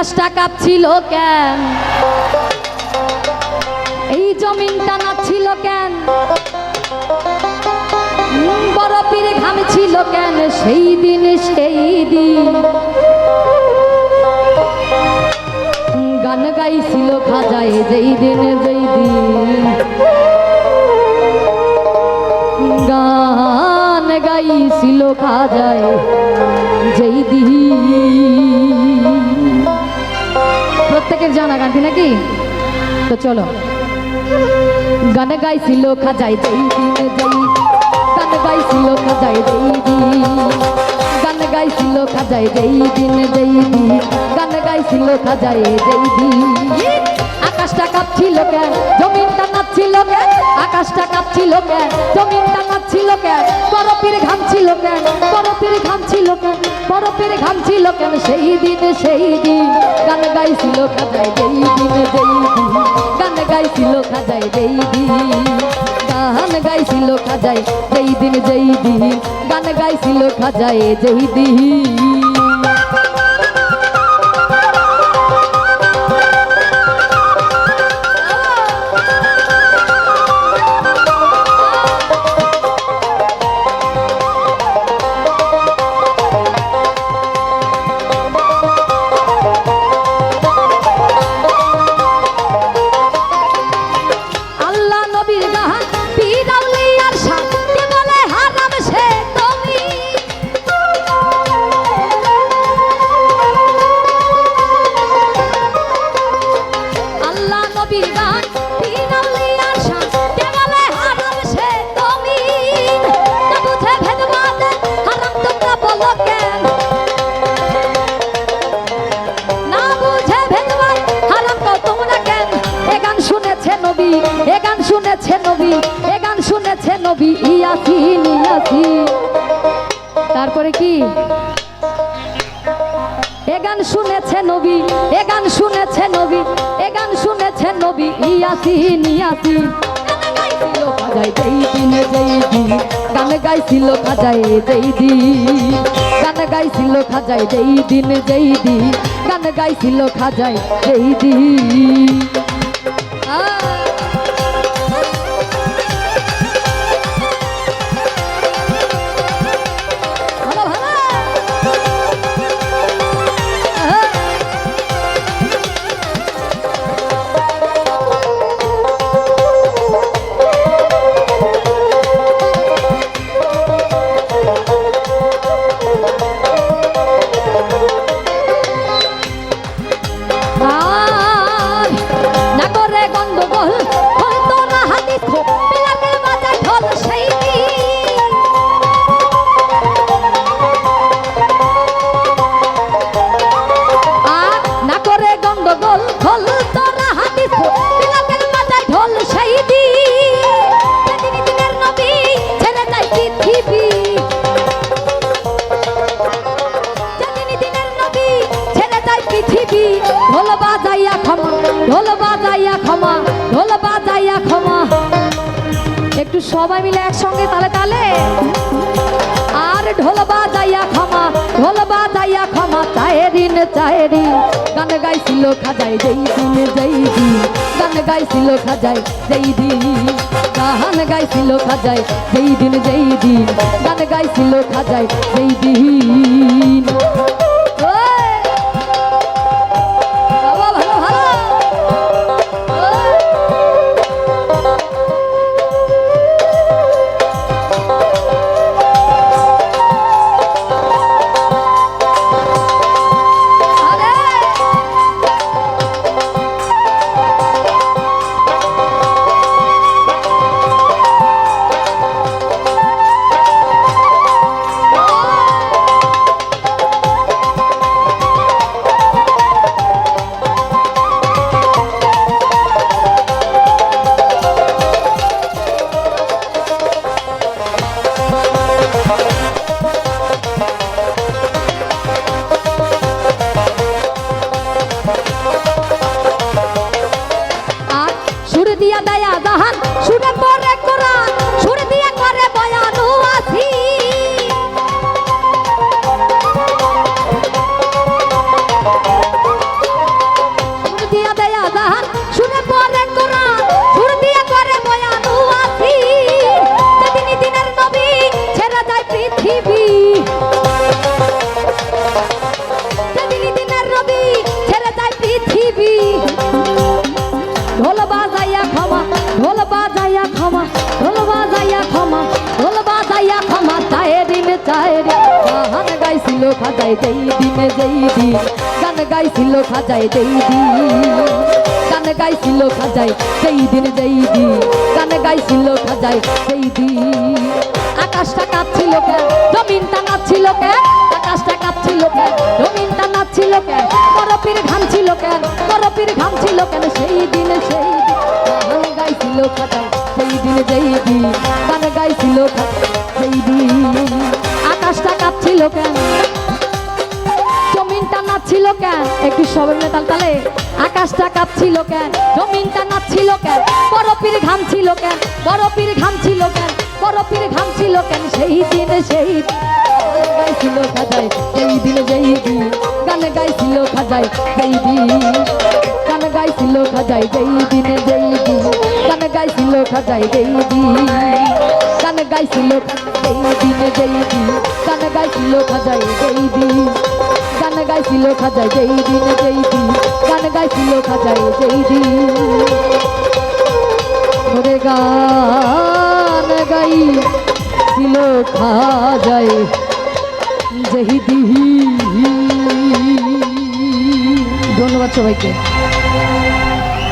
আকাশটা কাঁপছিল কেন, এই জমিনটা নাচছিল কেন, বরফের ঘাম ছিল কেন সেই দিন গান গাইছিল খাজায় যেই দিন গান গাইছিল খাজায় যেই দিন। প্রত্যেকের জানা গানটি নাকি? তো চলো, গান গাইছিল খাজায় যেই দিন গান গাইছিল খাজায় যেই দিন, গান গাইছিল খাজায় যেই দিন গান গাইছিল খাজায় যেই দিন। আকাশটা কাঁপছিল কেন, জমিনটা নাচছিল কেন, আকাশটা কাঁপছিল কেন, জমিনটা নাচছিল কেন, বরফের ঘাম ছিল কেন, বরফের ঘাম ছিল কেন, বরফের ঘাম ছিল কেন সেই দিন গান গাইছিল খাজায় যেই দিন গান গাইছিল খাজায় যেই দিন, গান গাইছিল খাজায় যেই দিন গান গাইছিল খাজায় যেই দিন। এ গান শুনেছে নবী, এ গান শুনেছে নবী ইয়াসিন ইয়াসিন। তারপরে কি? এ গান শুনেছে নবী, এ গান শুনেছে নবী, এ গান শুনেছে নবী ইয়াসিন ইয়াসিন। গান গাইছিল খাজায় যেই দিন গান গাইছিল খাজায় যেই দিন গান গাইছিল খাজায় যেই দিন। ঢোল বাজাইয়া ক্ষমা, ঢোল বাজাইয়া ক্ষমা, ঢোল বাজাইয়া ক্ষমা। একটু সবাই মিলে একসঙ্গে তালে তালে। আর ঢোল বাজাইয়া ক্ষমা, ঢোল বাজাইয়া ক্ষমা, চায়েরিন চায়েরিন। গান গাইছিল খাজায় যেই দিন গান গাইছিল খাজায় যেই দিন, গান গাইছিল খাজায় যেই দিন গান গাইছিল খাজায় যেই দিন। চায় রে গান গাইছিল খাজায় যেই দিনে যেই দিন গান গাইছিল খাজায় যেই দিন গান গাইছিল খাজায় যেই দিন যেই দিন গান গাইছিল খাজায় যেই দিন আকাশটা কাঁপছিল কেন জমিনটা নাচছিল কেন আকাশটা কাঁপছিল কেন জমিনটা নাচছিল কেন বরফের ঘামছিল কেন বরফের ঘামছিল কেন সেই দিনে সেই দিন গান গাইছিল খাজায় সেই দিনে যেই দিন গান গাইছিল খাজায় সেই দিন আকাশটা কাঁপছিল কেন জমিনটা নাচছিল কেন একটু সবাই মিলে তাল তালে আকাশটা কাঁপছিল কেন জমিনটা নাচছিল কেন বরফের ঘামছিল কেন বরফের ঘামছিল কেন বরফের ঘামছিল কেন সেই দিনে সেই গাইছিল খাজায় সেই দিনে যেই দিন গান গাইছিল খাজায় সেই দিন গান গাইছিল খাজায় যেই দিনে যেই দিন গান গাইছিল খাজায় যেই দিন গান গাইছিল যেই দিনে যেই দিন গান গাইছিল খাজায় যেই দিন গান গাইছিল খাজায় যেই দিনে যেই দিন গান গাইছিল খাজায় যেই দিন ওরে গান গাইছিল খাজায় যেই দিন। ধন্যবাদ সবাইকে।